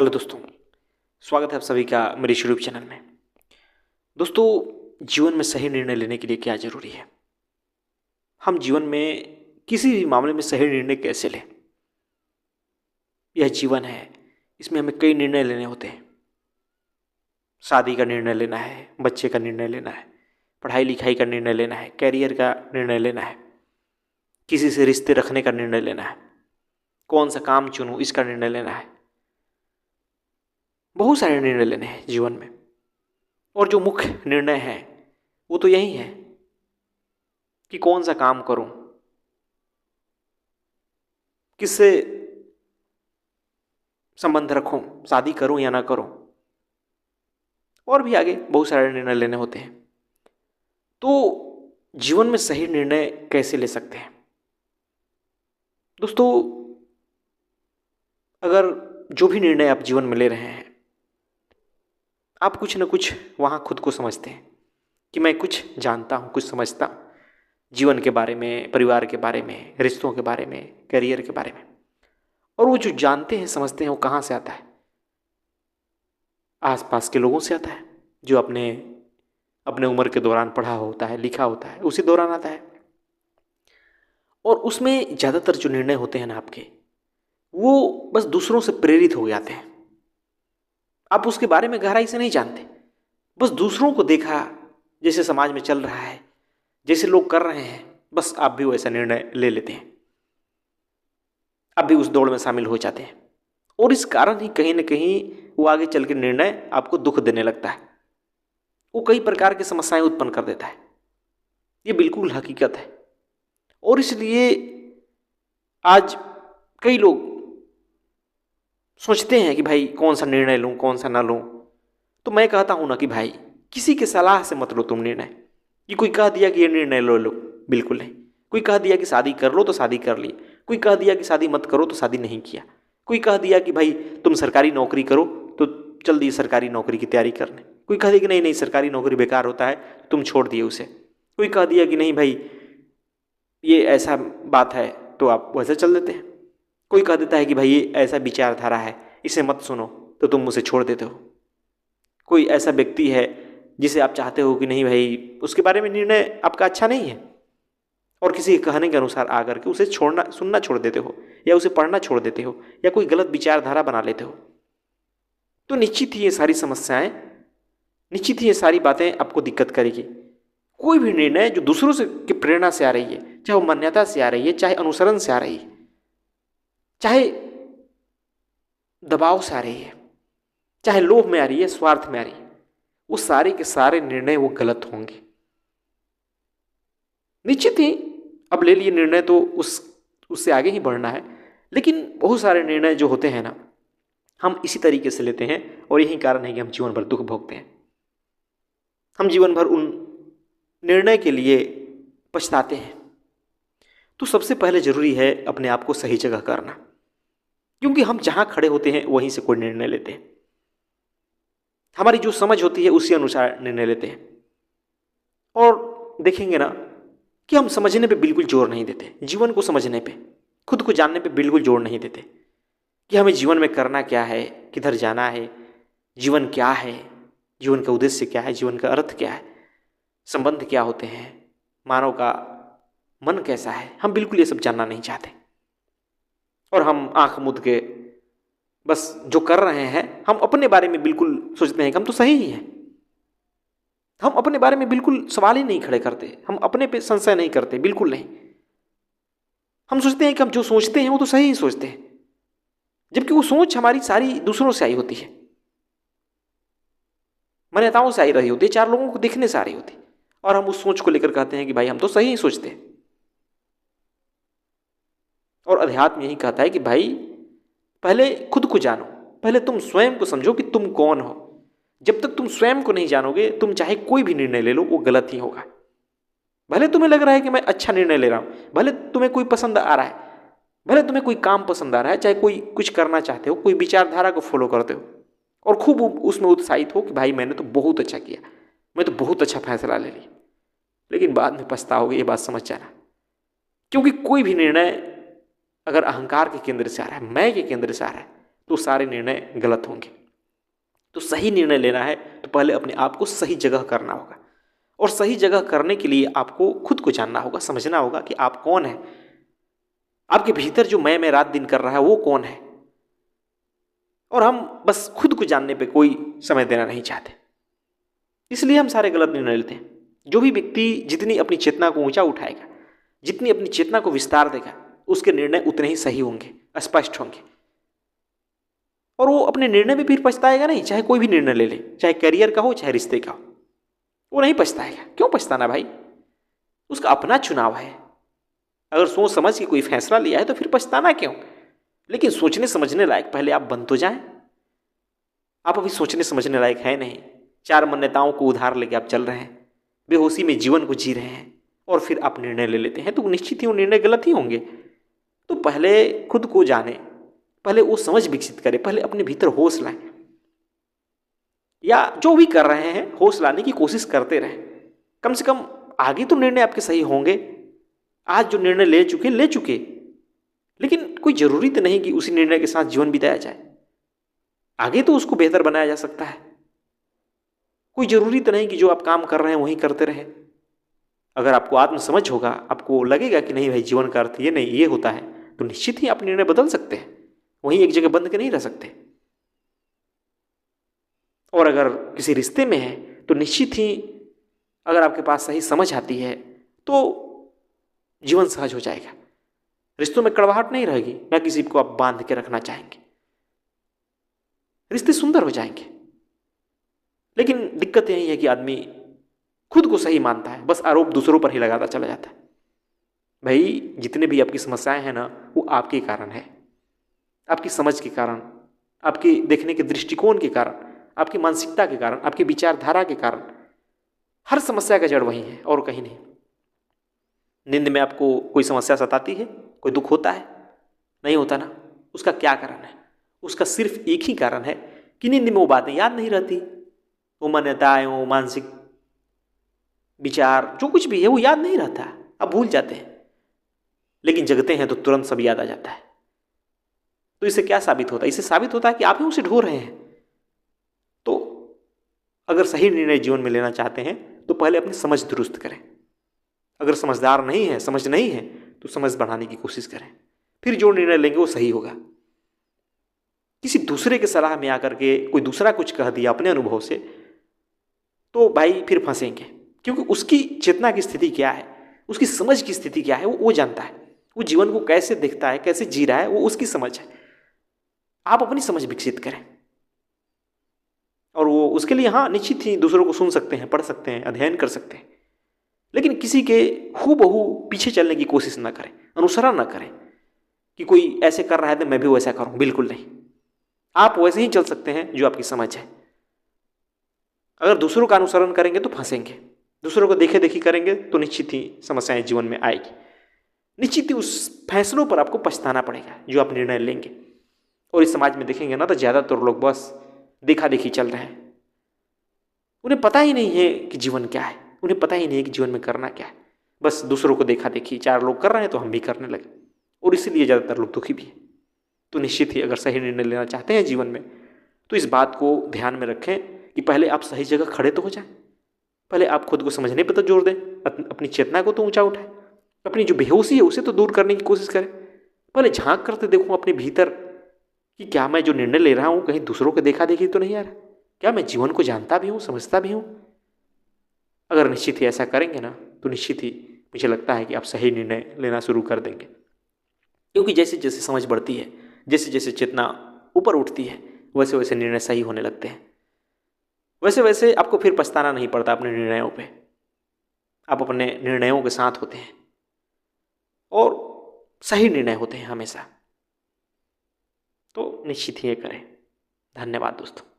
Hello दोस्तों, स्वागत है आप सभी का मेरे यूट्यूब चैनल में। दोस्तों, जीवन में सही निर्णय लेने के लिए क्या ज़रूरी है? हम जीवन में किसी भी मामले में सही निर्णय कैसे लें? यह जीवन है, इसमें हमें कई निर्णय लेने होते हैं। शादी का निर्णय लेना है, बच्चे का निर्णय लेना है, पढ़ाई लिखाई का निर्णय लेना है, कैरियर का निर्णय लेना है, किसी से रिश्ते रखने का निर्णय लेना है, कौन सा काम चुनूँ इसका निर्णय लेना है। बहुत सारे निर्णय लेने हैं जीवन में, और जो मुख्य निर्णय है वो तो यही है कि कौन सा काम करूं, किससे संबंध रखूं, शादी करूं या ना करूं, और भी आगे बहुत सारे निर्णय लेने होते हैं। तो जीवन में सही निर्णय कैसे ले सकते हैं? दोस्तों, अगर जो भी निर्णय आप जीवन में ले रहे हैं, आप कुछ न कुछ वहां खुद को समझते हैं कि मैं कुछ जानता हूं, कुछ समझता हूं जीवन के बारे में, परिवार के बारे में, रिश्तों के बारे में, करियर के बारे में। और वो जो जानते हैं, समझते हैं, वो कहाँ से आता है? आसपास के लोगों से आता है, जो अपने अपने उम्र के दौरान पढ़ा होता है, लिखा होता है, उसी दौरान आता है। और उसमें ज़्यादातर जो निर्णय होते हैं ना आपके, वो बस दूसरों से प्रेरित हो जाते हैं। आप उसके बारे में गहराई से नहीं जानते, बस दूसरों को देखा जैसे समाज में चल रहा है, जैसे लोग कर रहे हैं, बस आप भी वैसा निर्णय ले लेते हैं, आप भी उस दौड़ में शामिल हो जाते हैं। और इस कारण ही कहीं ना कहीं वो आगे चल के निर्णय आपको दुख देने लगता है, वो कई प्रकार की समस्याएं उत्पन्न कर देता है। ये बिल्कुल हकीकत है। और इसलिए आज कई लोग सोचते हैं कि भाई कौन सा निर्णय लूं, कौन सा ना लूं। तो मैं कहता हूं ना कि भाई किसी के सलाह से मत लो तुम निर्णय। कि कोई कह दिया कि ये निर्णय लो लो, बिल्कुल नहीं। कोई कह दिया कि शादी कर लो तो शादी कर ली, कोई कह दिया कि शादी मत करो तो शादी नहीं किया, कोई कह दिया कि भाई तुम सरकारी नौकरी करो तो चल दिए सरकारी नौकरी की तैयारी करने, कोई कह दिया कि नहीं नहीं सरकारी नौकरी बेकार होता है, तुम छोड़ दिए उसे, कोई कह दिया कि नहीं भाई ये ऐसा बात है तो आप वैसे चल देते हैं, कोई कह देता है कि भाई ये ऐसा विचारधारा है, इसे मत सुनो, तो तुम उसे छोड़ देते हो। कोई ऐसा व्यक्ति है जिसे आप चाहते हो कि नहीं भाई उसके बारे में निर्णय आपका अच्छा नहीं है, और किसी के कहने के अनुसार आकर के उसे सुनना छोड़ देते हो, या उसे पढ़ना छोड़ देते हो, या कोई गलत विचारधारा बना लेते हो। तो निश्चित ही ये सारी समस्याएं, निश्चित ही ये सारी बातें आपको दिक्कत करेगी। कोई भी निर्णय जो दूसरों से की प्रेरणा से आ रही है, चाहे वो मान्यता से आ रही है, चाहे अनुसरण से आ रही है, चाहे दबाव से आ रही है, चाहे लोभ में आ रही है, स्वार्थ में आ रही है, वो सारे के सारे निर्णय वो गलत होंगे। निश्चित ही अब ले लिए निर्णय तो उससे आगे ही बढ़ना है, लेकिन बहुत सारे निर्णय जो होते हैं ना, हम इसी तरीके से लेते हैं, और यही कारण है कि हम जीवन भर दुख भोगते हैं। हम जीवन भर उन निर्णय के लिए पछताते हैं। तो सबसे पहले जरूरी है अपने आप को सही जगह करना, क्योंकि हम जहां खड़े होते हैं वहीं से कोई निर्णय लेते हैं। हमारी जो समझ होती है उसी अनुसार निर्णय लेते हैं। और देखेंगे ना कि हम समझने पे बिल्कुल जोर नहीं देते, जीवन को समझने पे, खुद को जानने पे बिल्कुल जोर नहीं देते कि हमें जीवन में करना क्या है, किधर जाना है, जीवन क्या है, जीवन का उद्देश्य क्या है, जीवन का अर्थ क्या है, संबंध क्या होते हैं, मानव का मन कैसा है। हम बिल्कुल ये सब जानना नहीं चाहते, और हम आंख मूंद के बस जो कर रहे हैं, हम अपने बारे में बिल्कुल सोचते हैं कि हम तो सही ही हैं। हम अपने बारे में बिल्कुल सवाल ही नहीं खड़े करते, हम अपने पे संशय नहीं करते, बिल्कुल नहीं। हम सोचते हैं कि हम जो सोचते हैं वो तो सही ही सोचते हैं, जबकि वो सोच हमारी सारी दूसरों से आई होती है, मान्यताओं से आई रही होती है, चार लोगों को देखने से आ रही होती है, और हम उस सोच को लेकर कहते हैं कि भाई हम तो सही ही सोचते हैं। और अध्यात्म यही कहता है कि भाई पहले खुद को जानो, पहले तुम स्वयं को समझो कि तुम कौन हो। जब तक तुम स्वयं को नहीं जानोगे, तुम चाहे कोई भी निर्णय ले लो वो गलत ही होगा। भले तुम्हें लग रहा है कि मैं अच्छा निर्णय ले रहा हूं, भले तुम्हें कोई पसंद आ रहा है, भले तुम्हें कोई काम पसंद आ रहा है, चाहे कोई कुछ करना चाहते हो, कोई विचारधारा को फॉलो करते हो और खूब उसमें उत्साहित हो कि भाई मैंने तो बहुत अच्छा किया, मैं तो बहुत अच्छा फैसला ले लिया, लेकिन बाद में पछताओगे, ये बात समझ जाना। क्योंकि कोई भी निर्णय अगर अहंकार के केंद्र से आ रहा है, मैं के केंद्र से आ रहा है, तो सारे निर्णय गलत होंगे। तो सही निर्णय लेना है तो पहले अपने आप को सही जगह करना होगा, और सही जगह करने के लिए आपको खुद को जानना होगा, समझना होगा कि आप कौन है, आपके भीतर जो मैं रात दिन कर रहा है वो कौन है। और हम बस खुद को जानने पे कोई समय देना नहीं चाहते, इसलिए हम सारे गलत निर्णय लेते हैं। जो भी व्यक्ति जितनी अपनी चेतना को ऊंचा उठाएगा, जितनी अपनी चेतना को विस्तार देगा, उसके निर्णय उतने ही सही होंगे, स्पष्ट होंगे, और वो अपने निर्णय में फिर पछताएगा नहीं। चाहे कोई भी निर्णय ले ले, चाहे करियर का हो चाहे रिश्ते का हो, वो नहीं पछताएगा। क्यों पछताना भाई, उसका अपना चुनाव है। अगर सोच समझ के कोई फैसला लिया है तो फिर पछताना क्यों। लेकिन सोचने समझने लायक पहले आप बन तो जाएं। आप अभी सोचने समझने लायक है नहीं, चार मान्यताओं को उधार लेके आप चल रहे हैं, बेहोशी में जीवन को जी रहे हैं, और फिर आप निर्णय ले लेते हैं तो निश्चित ही वो निर्णय गलत ही होंगे। तो पहले खुद को जाने, पहले वो समझ विकसित करें, पहले अपने भीतर होश लाएं, या जो भी कर रहे हैं होश लाने की कोशिश करते रहें। कम से कम आगे तो निर्णय आपके सही होंगे। आज जो निर्णय ले चुके, लेकिन कोई जरूरी तो नहीं कि उसी निर्णय के साथ जीवन बिताया जाए। आगे तो उसको बेहतर बनाया जा सकता है। कोई जरूरी तो नहीं कि जो आप काम कर रहे हैं वही करते रहे। अगर आपको आत्म समझ होगा, आपको लगेगा कि नहीं भाई जीवन का अर्थ ये नहीं ये होता है, तो निश्चित ही आप निर्णय बदल सकते हैं, वहीं एक जगह बंद के नहीं रह सकते। और अगर किसी रिश्ते में है तो निश्चित ही अगर आपके पास सही समझ आती है तो जीवन सहज हो जाएगा। रिश्तों में कड़वाहट नहीं रहेगी, ना किसी को आप बांध के रखना चाहेंगे, रिश्ते सुंदर हो जाएंगे। लेकिन दिक्कत यही है कि आदमी खुद को सही मानता है, बस आरोप दूसरों पर ही लगाता चला जाता है। भाई जितने भी आपकी समस्याएं हैं ना, वो आपके कारण है, आपकी समझ के कारण, आपके देखने के दृष्टिकोण के कारण, आपकी मानसिकता के कारण, आपकी विचारधारा के कारण। हर समस्या का जड़ वही है और कहीं नहीं। नींद में आपको कोई समस्या सताती है, कोई दुख होता है? नहीं होता ना। उसका क्या कारण है? उसका सिर्फ एक ही कारण है कि नींद में वो बातें याद नहीं रहती, वो मान्यताएं, वो मानसिक विचार, जो कुछ भी है वो याद नहीं रहता, आप भूल जाते हैं। लेकिन जगते हैं तो तुरंत सब याद आ जाता है। तो इससे क्या साबित होता है? इससे साबित होता है कि आप ही उसे ढो रहे हैं। तो अगर सही निर्णय जीवन में लेना चाहते हैं तो पहले अपनी समझ दुरुस्त करें। अगर समझदार नहीं है, समझ नहीं है, तो समझ बढ़ाने की कोशिश करें, फिर जो निर्णय लेंगे वो सही होगा। किसी दूसरे के सलाह में आकर के कोई दूसरा कुछ कह दिया अपने अनुभव से, तो भाई फिर फंसेंगे, क्योंकि उसकी चेतना की स्थिति क्या है, उसकी समझ की स्थिति क्या है, वो जानता है। वो जीवन को कैसे देखता है, कैसे जी रहा है, वो उसकी समझ है। आप अपनी समझ विकसित करें, और वो उसके लिए हाँ निश्चित ही दूसरों को सुन सकते हैं, पढ़ सकते हैं, अध्ययन कर सकते हैं, लेकिन किसी के हूबहू पीछे चलने की कोशिश ना करें, अनुसरण ना करें कि कोई ऐसे कर रहा है तो मैं भी वैसा करूं। बिल्कुल नहीं, आप वैसे ही चल सकते हैं जो आपकी समझ है। अगर दूसरों का अनुसरण करेंगे तो फंसेंगे, दूसरों को देखे देखी करेंगे तो निश्चित ही समस्याएं जीवन में आएगी। निश्चित ही उस फैसलों पर आपको पछताना पड़ेगा जो आप निर्णय लेंगे। और इस समाज में देखेंगे ना तो ज़्यादातर लोग बस देखा देखी चल रहे हैं। उन्हें पता ही नहीं है कि जीवन क्या है, उन्हें पता ही नहीं है कि जीवन में करना क्या है। बस दूसरों को देखा देखी, चार लोग कर रहे हैं तो हम भी करने लगे, और इसीलिए ज़्यादातर लोग दुखी भी हैं। तो निश्चित ही अगर सही निर्णय लेना चाहते हैं जीवन में तो इस बात को ध्यान में रखें कि पहले आप सही जगह खड़े तो हो जाएं। पहले आप खुद को समझने पर तो जोर दें, अपनी चेतना को तो ऊंचा उठाएं, अपनी जो बेहोशी है उसे तो दूर करने की कोशिश करें। पहले झांक करते देखूं अपने भीतर कि क्या मैं जो निर्णय ले रहा हूं कहीं दूसरों को देखा देखी तो नहीं आ रहा, क्या मैं जीवन को जानता भी हूं, समझता भी हूं। अगर निश्चित ही ऐसा करेंगे ना तो निश्चित ही मुझे लगता है कि आप सही निर्णय लेना शुरू कर देंगे। क्योंकि जैसे जैसे समझ बढ़ती है, जैसे जैसे चेतना ऊपर उठती है, वैसे वैसे निर्णय सही होने लगते हैं। वैसे वैसे आपको फिर पछताना नहीं पड़ता अपने निर्णयों पे। आप अपने निर्णयों के साथ होते हैं और सही निर्णय होते हैं हमेशा। तो निश्चित ही ये करें। धन्यवाद दोस्तों।